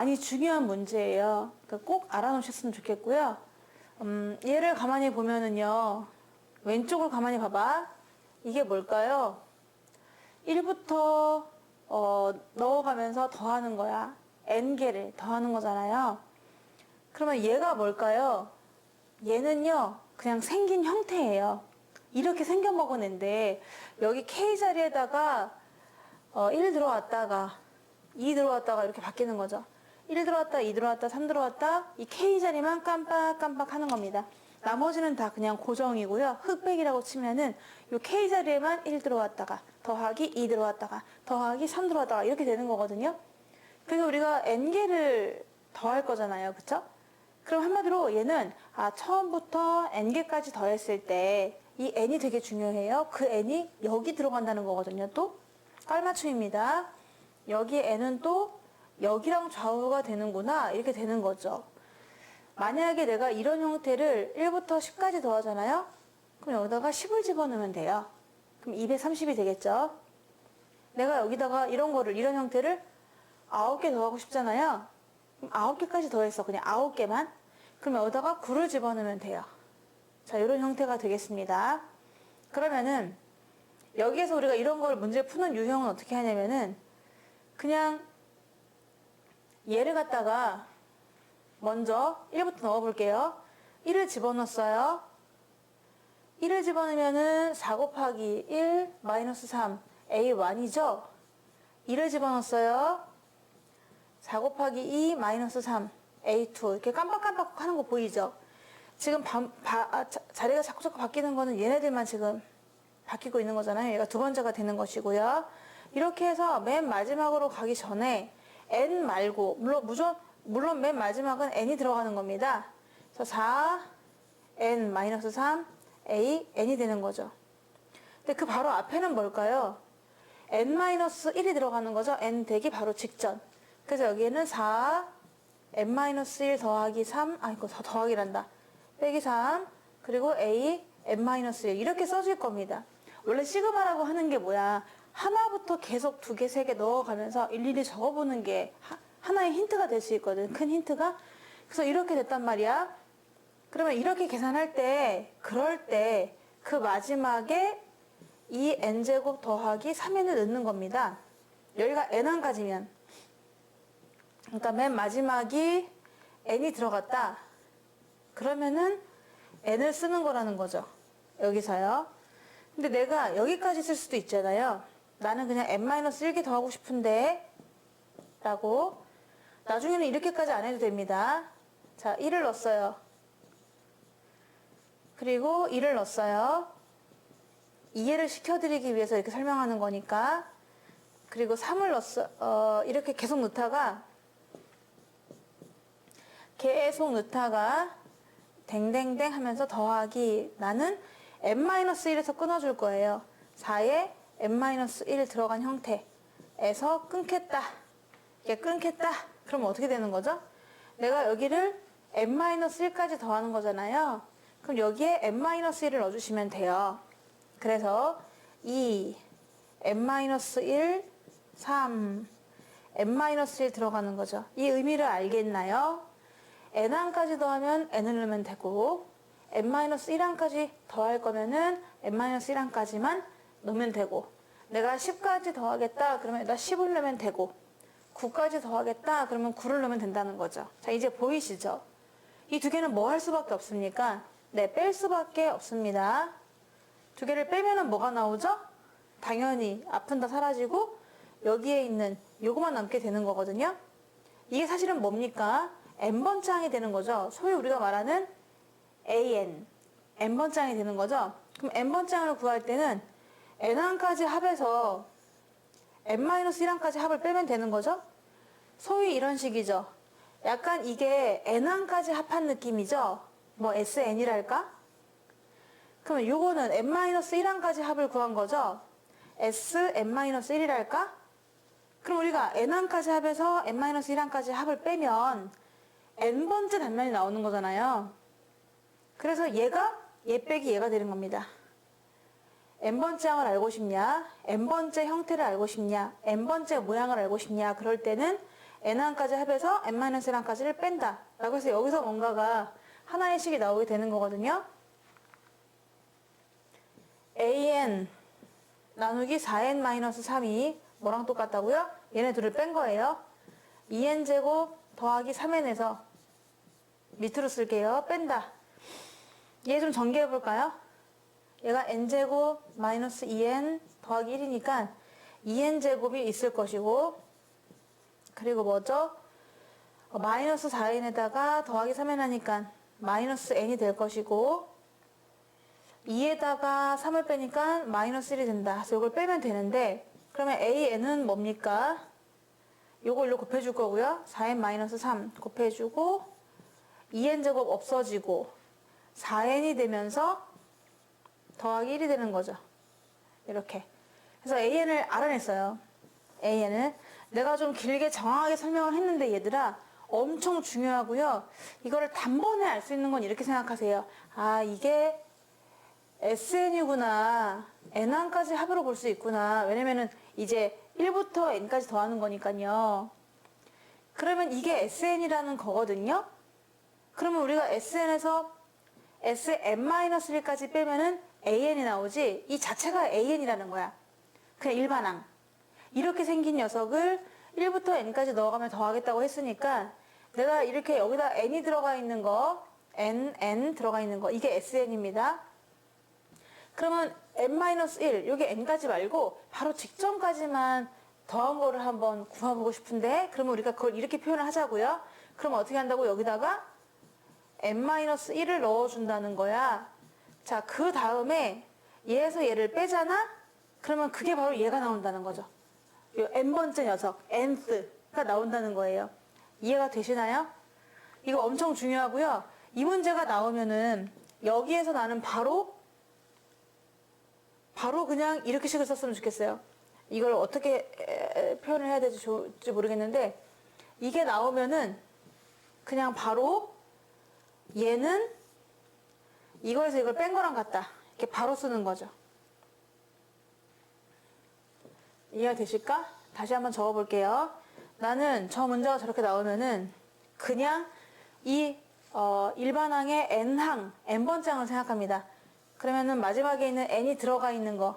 많이 중요한 문제예요. 그러니까 꼭 알아놓으셨으면 좋겠고요. 얘를 가만히 보면은요. 왼쪽을 가만히 봐봐. 이게 뭘까요? 1부터 넣어가면서 더하는 거야. n개를 더하는 거잖아요. 그러면 얘가 뭘까요? 얘는요. 그냥 생긴 형태예요. 이렇게 생겨 먹은 앤데 여기 K자리에다가 1 들어왔다가 2 들어왔다가 이렇게 바뀌는 거죠. 1 들어왔다, 2 들어왔다, 3 들어왔다 이 K자리만 깜빡깜빡 하는 겁니다. 나머지는 다 그냥 고정이고요. 흑백이라고 치면은 이 K자리에만 1 들어왔다가 더하기 2 들어왔다가 더하기 3 들어왔다가 이렇게 되는 거거든요. 그래서 우리가 n개를 더할 거잖아요. 그쵸? 그럼 한마디로 얘는 처음부터 n개까지 더했을 때 이 n이 되게 중요해요. 그 n이 여기 들어간다는 거거든요. 또 깔맞춤입니다. 여기 n은 또 여기랑 좌우가 되는구나 이렇게 되는 거죠. 만약에 내가 이런 형태를 1부터 10까지 더하잖아요. 그럼 여기다가 10을 집어넣으면 돼요. 그럼 230이 되겠죠. 내가 여기다가 이런 형태를 9개 더하고 싶잖아요. 그럼 9개까지 더했어. 그냥 9개만. 그럼 여기다가 9를 집어넣으면 돼요. 자, 이런 형태가 되겠습니다. 그러면은 여기에서 우리가 이런 걸 문제 푸는 유형은 어떻게 하냐면은 그냥 얘를 갖다가 먼저 1부터 넣어볼게요. 1을 집어넣었어요. 1을 집어넣으면은 4 곱하기 1 마이너스 3 A1이죠. 2를 집어넣었어요. 4 곱하기 2 마이너스 3 A2 이렇게 깜빡깜빡 하는 거 보이죠? 지금 자리가 자꾸 바뀌는 거는 얘네들만 지금 바뀌고 있는 거잖아요. 얘가 두 번째가 되는 것이고요. 이렇게 해서 맨 마지막으로 가기 전에 n 말고 물론 맨 마지막은 n이 들어가는 겁니다. 그래서 4n 마이너스 3 a n이 되는 거죠. 근데 그 바로 앞에는 뭘까요? n-1이 들어가는 거죠. n 되기 바로 직전. 그래서 여기에는 4 n-1 더하기 3 이거 더하기란다. 빼기 3 그리고 a n-1 이렇게 써질 겁니다. 원래 시그마라고 하는 게 뭐야? 하나부터 계속 2개, 3개 넣어가면서 일일이 적어보는 게 하나의 힌트가 될 수 있거든. 큰 힌트가. 그래서 이렇게 됐단 말이야. 그러면 이렇게 계산할 때 그럴 때 그 마지막에 이 n제곱 더하기 3n을 넣는 겁니다. 여기가 n1까지면 그러니까 맨 마지막이 n이 들어갔다. 그러면은 n을 쓰는 거라는 거죠. 여기서요. 근데 내가 여기까지 쓸 수도 있잖아요. 나는 그냥 n-1개 더 하고 싶은데 라고. 나중에는 이렇게까지 안 해도 됩니다. 자, 1을 넣었어요. 그리고 2를 넣었어요. 이해를 시켜드리기 위해서 이렇게 설명하는 거니까. 그리고 3을 넣었어. 이렇게 계속 넣다가 댕댕댕 하면서 더하기 나는 n-1에서 끊어줄 거예요. 4에 n-1 들어간 형태에서 끊겠다. 이게 끊겠다. 그럼 어떻게 되는 거죠? 내가 여기를 n-1까지 더하는 거잖아요. 그럼 여기에 n-1을 넣어주시면 돼요. 그래서 2, n-1, 3, n-1 들어가는 거죠. 이 의미를 알겠나요? n1까지 더하면 n을 넣으면 되고 n-1까지 더할 거면은 n-1까지만 넣으면 되고 내가 10까지 더하겠다 그러면 여기다 10을 넣으면 되고 9까지 더하겠다 그러면 9를 넣으면 된다는 거죠. 자, 이제 보이시죠? 이 두 개는 뭐 할 수밖에 없습니까? 네, 뺄 수밖에 없습니다. 두 개를 빼면은 뭐가 나오죠? 당연히 앞은 다 사라지고 여기에 있는 요거만 남게 되는 거거든요. 이게 사실은 뭡니까? n번장이 되는 거죠. 소위 우리가 말하는 n번장이 되는 거죠. 그럼 n번장을 구할 때는 n1까지 합해서 n-1까지 합을 빼면 되는 거죠. 소위 이런 식이죠. 약간 이게 n1까지 합한 느낌이죠. 뭐 sn이랄까? 그러면 요거는 n-1까지 합을 구한 거죠. sn-1이랄까? 그럼 우리가 n1까지 합해서 n-1까지 합을 빼면 n번째 단면이 나오는 거잖아요. 그래서 얘 빼기 얘가 되는 겁니다. n번째 항을 알고 싶냐? n번째 형태를 알고 싶냐? n번째 모양을 알고 싶냐? 그럴 때는 n1까지 합해서 n-1까지를 뺀다. 라고 해서 여기서 뭔가가 하나의 식이 나오게 되는 거거든요. an 나누기 4n-3이 뭐랑 똑같다고요? 얘네 둘을 뺀 거예요. 2n제곱 더하기 3n에서 밑으로 쓸게요. 뺀다. 얘 좀 전개해 볼까요? 얘가 n제곱 마이너스 2n 더하기 1이니까 2n제곱이 있을 것이고, 그리고 뭐죠? 마이너스 4n에다가 더하기 3n 하니까 마이너스 n이 될 것이고, 2에다가 3을 빼니까 마이너스 1이 된다. 그래서 이걸 빼면 되는데, 그러면 an은 뭡니까? 요걸로 곱해줄 거고요. 4n-3 곱해주고 2n제곱 없어지고 4n이 되면서 더하기 1이 되는 거죠. 이렇게. 그래서 an을 알아냈어요. an을. 내가 좀 길게 정확하게 설명을 했는데 얘들아 엄청 중요하고요. 이거를 단번에 알 수 있는 건 이렇게 생각하세요. 아, 이게 SN이구나. N1까지 합으로 볼 수 있구나. 왜냐면은 이제 1부터 N까지 더하는 거니까요. 그러면 이게 SN이라는 거거든요. 그러면 우리가 SN에서 SN-1까지 빼면은 AN이 나오지, 이 자체가 AN이라는 거야. 그냥 일반항. 이렇게 생긴 녀석을 1부터 N까지 넣어가면 더하겠다고 했으니까 내가 이렇게 여기다 N이 들어가 있는 거, N 들어가 있는 거, 이게 SN입니다. 그러면 n-1, 여기 n까지 말고 바로 직전까지만 더한 거를 한번 구해보고 싶은데, 그러면 우리가 그걸 이렇게 표현을 하자고요. 그럼 어떻게 한다고? 여기다가 n-1을 넣어준다는 거야. 자, 그 다음에 얘에서 얘를 빼잖아? 그러면 그게 바로 얘가 나온다는 거죠. 이 n번째 녀석, nth가 나온다는 거예요. 이해가 되시나요? 이거 엄청 중요하고요. 이 문제가 나오면은 여기에서 나는 바로 그냥 이렇게 식을 썼으면 좋겠어요. 이걸 어떻게 표현을 해야 될지 모르겠는데, 이게 나오면은 그냥 바로 얘는 이거에서 이걸 뺀 거랑 같다. 이렇게 바로 쓰는 거죠. 이해가 되실까? 다시 한번 적어볼게요. 나는 저 문제가 저렇게 나오면은 그냥 이 일반항의 n번째 항을 생각합니다. 그러면은 마지막에 있는 n이 들어가 있는 거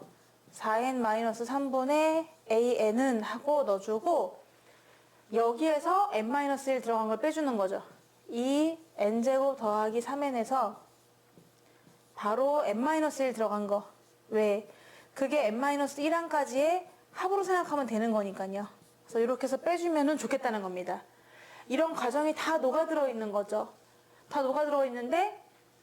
4n-3분의 an은 하고 넣어주고, 여기에서 n-1 들어간 걸 빼주는 거죠. 이 n제곱 더하기 3n에서 바로 n-1 들어간 거. 왜? 그게 n-1항까지의 합으로 생각하면 되는 거니까요. 그래서 이렇게 해서 빼주면 좋겠다는 겁니다. 이런 과정이 다 녹아들어 있는 거죠. 다 녹아들어 있는데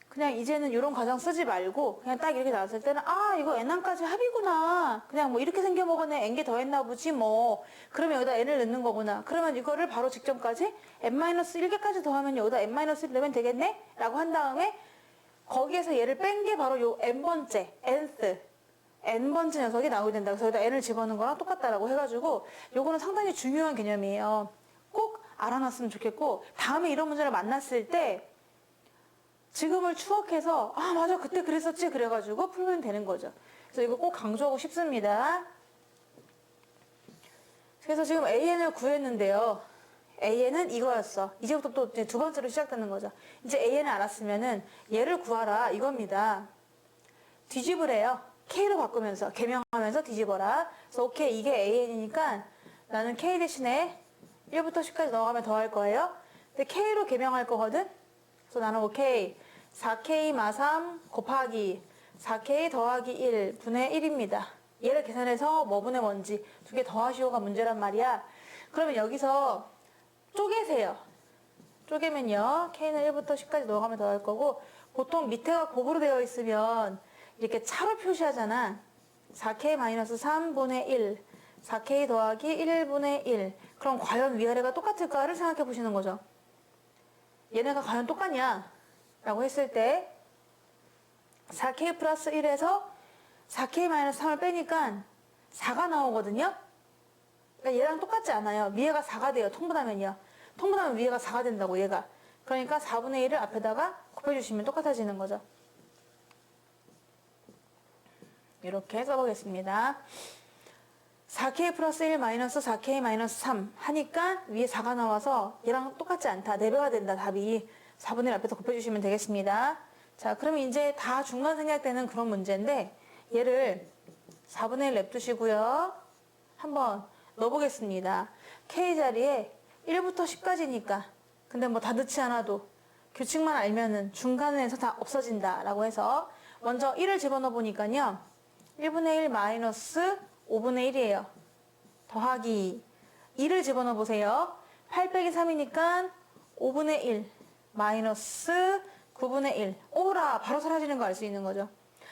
그냥 이제는 이런 과정 쓰지 말고 그냥 딱 이렇게 나왔을 때는 아, 이거 n1까지 합이구나. 그냥 뭐 이렇게 생겨 먹었네. n개 더했나 보지 뭐. 그러면 여기다 n을 넣는 거구나. 그러면 이거를 바로 직전까지 n-1개까지 더하면 여기다 n-1 넣으면 되겠네? 라고 한 다음에 거기에서 얘를 뺀 게 바로 요 n번째, n번째 녀석이 나오게 된다. 그래서 여기다 n을 집어넣는 거랑 똑같다라고 해가지고 요거는 상당히 중요한 개념이에요. 꼭 알아놨으면 좋겠고, 다음에 이런 문제를 만났을 때 지금을 추억해서 아, 맞아, 그때 그랬었지, 그래가지고 풀면 되는 거죠. 그래서 이거 꼭 강조하고 싶습니다. 그래서 지금 AN을 구했는데요. AN은 이거였어. 이제부터 또 두 번째로 시작되는 거죠. 이제 AN을 알았으면은 얘를 구하라 이겁니다. 뒤집으래요. K로 바꾸면서, 개명하면서 뒤집어라. 그래서 오케이, 이게 AN이니까 나는 K 대신에 1부터 10까지 넣어가면 더 할 거예요. 근데 K로 개명할 거거든? 그래서 나는 오케이, 4K 마3 곱하기 4K 더하기 1 분의 1입니다. 얘를 계산해서 뭐 분의 뭔지 두 개 더하시오가 문제란 말이야. 그러면 여기서 쪼개세요. 쪼개면요, K는 1부터 10까지 넣어가면 더 할 거고, 보통 밑에가 곱으로 되어 있으면 이렇게 차로 표시하잖아. 4K-3 분의 1, 4K 더하기 1분의 1. 그럼 과연 위아래가 똑같을까를 생각해 보시는 거죠. 얘네가 과연 똑같냐? 라고 했을 때 4K 플러스 1에서 4K-3을 빼니까 4가 나오거든요. 그러니까 얘랑 똑같지 않아요. 위에가 4가 돼요. 통분하면요. 통분하면 위에가 4가 된다고, 얘가. 그러니까 4분의 1을 앞에다가 곱해주시면 똑같아지는 거죠. 이렇게 써보겠습니다. 4K 플러스 1 마이너스 4K 마이너스 3 하니까 위에 4가 나와서 얘랑 똑같지 않다. 4배가 된다. 답이 4분의 1 앞에서 곱해주시면 되겠습니다. 자, 그러면 이제 다 중간 생략되는 그런 문제인데 얘를 4분의 1 냅두시고요. 한번 넣어보겠습니다. K 자리에 1부터 10까지니까 근데 뭐 다 넣지 않아도 규칙만 알면은 중간에서 다 없어진다 라고 해서 먼저 1을 집어넣어 보니까요. 1분의 1 마이너스 5분의 1이에요. 더하기 2를 집어넣어 보세요. 8 빼기 3이니까 5분의 1 마이너스 9분의 1. 오라 바로 사라지는 거 알 수 있는 거죠.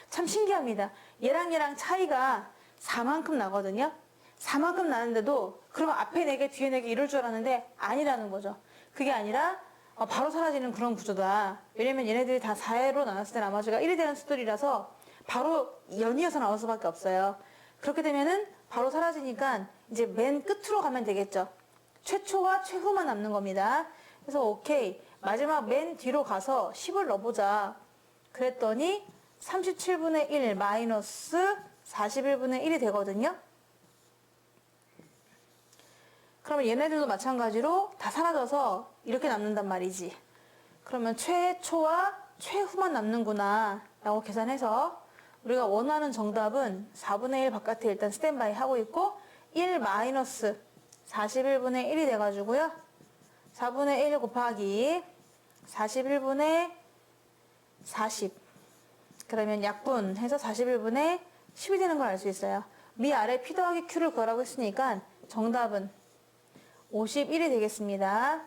참 신기합니다. 얘랑 차이가 4만큼 나거든요. 4만큼 나는데도 그럼 앞에 4개 뒤에 4개 이럴 줄 알았는데 아니라는 거죠. 그게 아니라 바로 사라지는 그런 구조다. 왜냐면 얘네들이 다 4로 나눴을 때 나머지가 1에 대한 수들이라서 바로 연이어서 나올 수밖에 없어요. 그렇게 되면은 바로 사라지니까 이제 맨 끝으로 가면 되겠죠. 최초와 최후만 남는 겁니다. 그래서 오케이. 마지막 맨 뒤로 가서 10을 넣어보자. 그랬더니 37분의 1 마이너스 41분의 1이 되거든요. 그러면 얘네들도 마찬가지로 다 사라져서 이렇게 남는단 말이지. 그러면 최초와 최후만 남는구나 라고 계산해서 우리가 원하는 정답은 4분의 1 바깥에 일단 스탠바이 하고 있고 1 마이너스 41분의 1이 돼가지고요. 4분의 1 곱하기 41분의 40 그러면 약분해서 41분의 10이 되는 걸 알 수 있어요. 위아래 P 더하기 Q를 구하라고 했으니까 정답은 51이 되겠습니다.